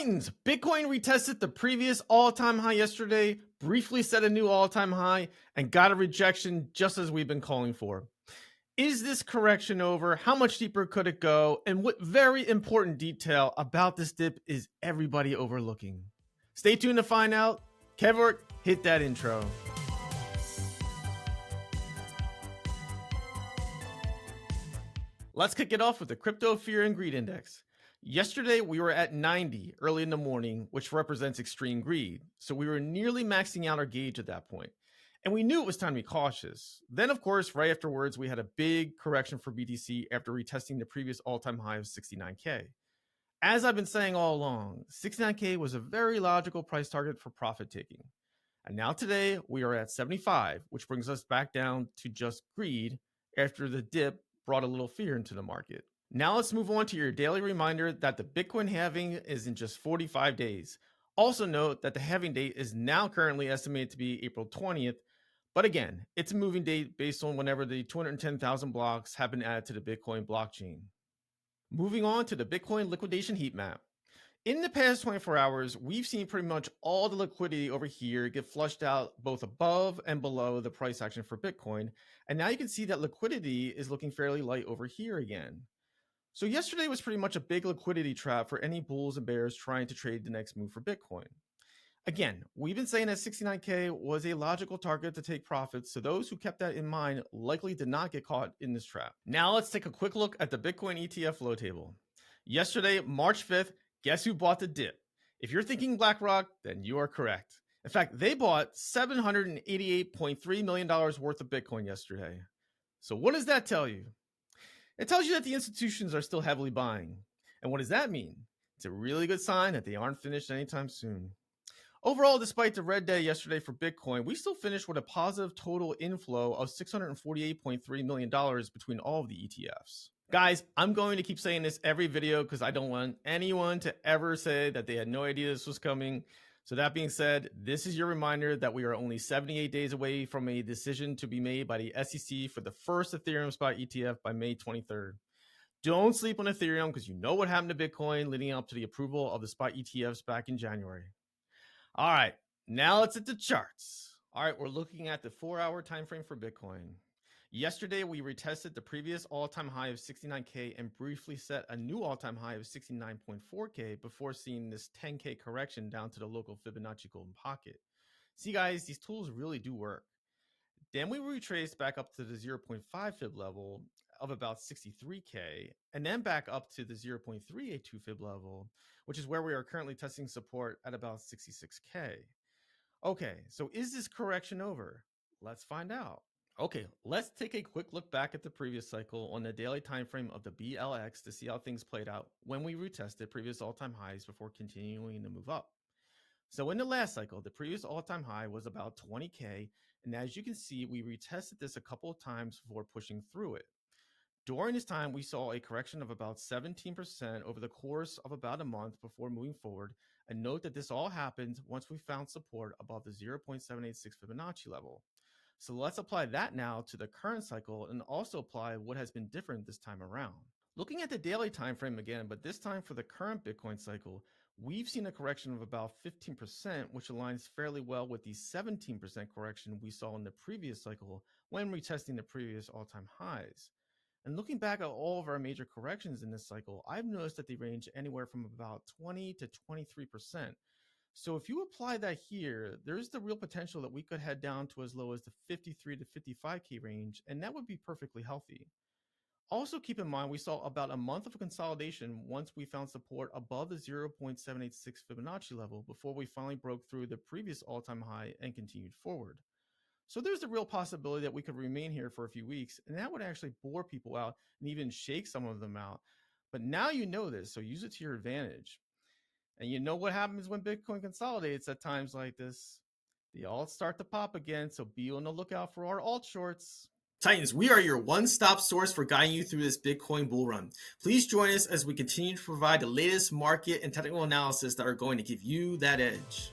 Titans, Bitcoin retested the previous all-time high yesterday, briefly set a new all-time high, and got a rejection just as we've been calling for. Is this correction over? How much deeper could it go? And what very important detail about this dip is everybody overlooking? Stay tuned to find out. Kevort, hit that intro. Let's kick it off with the Crypto Fear and Greed Index. Yesterday, we were at 90 early in the morning, which represents extreme greed. So we were nearly maxing out our gauge at that point. And we knew it was time to be cautious. Then, of course, right afterwards, we had a big correction for BTC after retesting the previous all-time high of 69K. As I've been saying all along, 69K was a very logical price target for profit taking. And now today, we are at 75, which brings us back down to just greed after the dip brought a little fear into the market. Now let's move on to your daily reminder that the Bitcoin halving is in just 45 days. Also note that the halving date is now currently estimated to be April 20th, but again, it's a moving date based on whenever the 210,000 blocks have been added to the Bitcoin blockchain. Moving on to the Bitcoin liquidation heat map. In the past 24 hours, we've seen pretty much all the liquidity over here get flushed out both above and below the price action for Bitcoin. And now you can see that liquidity is looking fairly light over here again. So yesterday was pretty much a big liquidity trap for any bulls and bears trying to trade the next move for Bitcoin. Again, we've been saying that 69K was a logical target to take profits, so those who kept that in mind likely did not get caught in this trap. Now let's take a quick look at the Bitcoin ETF flow table. Yesterday, March 5th, guess who bought the dip? If you're thinking BlackRock, then you are correct. In fact, they bought $788.3 million worth of Bitcoin yesterday. So what does that tell you? It tells you that the institutions are still heavily buying. And what does that mean? It's a really good sign that they aren't finished anytime soon. Overall, despite the red day yesterday for Bitcoin, we still finished with a positive total inflow of $648.3 million between all of the ETFs. Guys, I'm going to keep saying this every video because I don't want anyone to ever say that they had no idea this was coming. So that being said, this is your reminder that we are only 78 days away from a decision to be made by the SEC for the first Ethereum spot ETF by May 23rd. Don't sleep on Ethereum because you know what happened to Bitcoin leading up to the approval of the spot ETFs back in January. All right, now let's hit the charts. All right, we're looking at the 4-hour time frame for Bitcoin. Yesterday, we retested the previous all-time high of 69K and briefly set a new all-time high of 69.4K before seeing this 10K correction down to the local Fibonacci golden pocket. See guys, these tools really do work. Then we retraced back up to the 0.5 fib level of about 63K and then back up to the 0.382 fib level, which is where we are currently testing support at about 66K. Okay, so is this correction over? Let's find out. Okay, let's take a quick look back at the previous cycle on the daily time frame of the BLX to see how things played out when we retested previous all-time highs before continuing to move up. So in the last cycle, the previous all-time high was about 20K, and as you can see, we retested this a couple of times before pushing through it. During this time, we saw a correction of about 17% over the course of about a month before moving forward, and note that this all happened once we found support above the 0.786 Fibonacci level. So let's apply that now to the current cycle and also apply what has been different this time around. Looking at the daily time frame again, but this time for the current Bitcoin cycle, we've seen a correction of about 15%, which aligns fairly well with the 17% correction we saw in the previous cycle when retesting the previous all-time highs. And looking back at all of our major corrections in this cycle, I've noticed that they range anywhere from about 20 to 23%. So if you apply that here, there's the real potential that we could head down to as low as the 53 to 55K range, and that would be perfectly healthy. Also keep in mind, we saw about a month of consolidation once we found support above the 0.786 Fibonacci level before we finally broke through the previous all-time high and continued forward. So there's the real possibility that we could remain here for a few weeks, and that would actually bore people out and even shake some of them out. But now you know this, so use it to your advantage. And you know what happens when Bitcoin consolidates at times like this? The alts start to pop again, so be on the lookout for our alt shorts. Titans, we are your one-stop source for guiding you through this Bitcoin bull run. Please join us as we continue to provide the latest market and technical analysis that are going to give you that edge.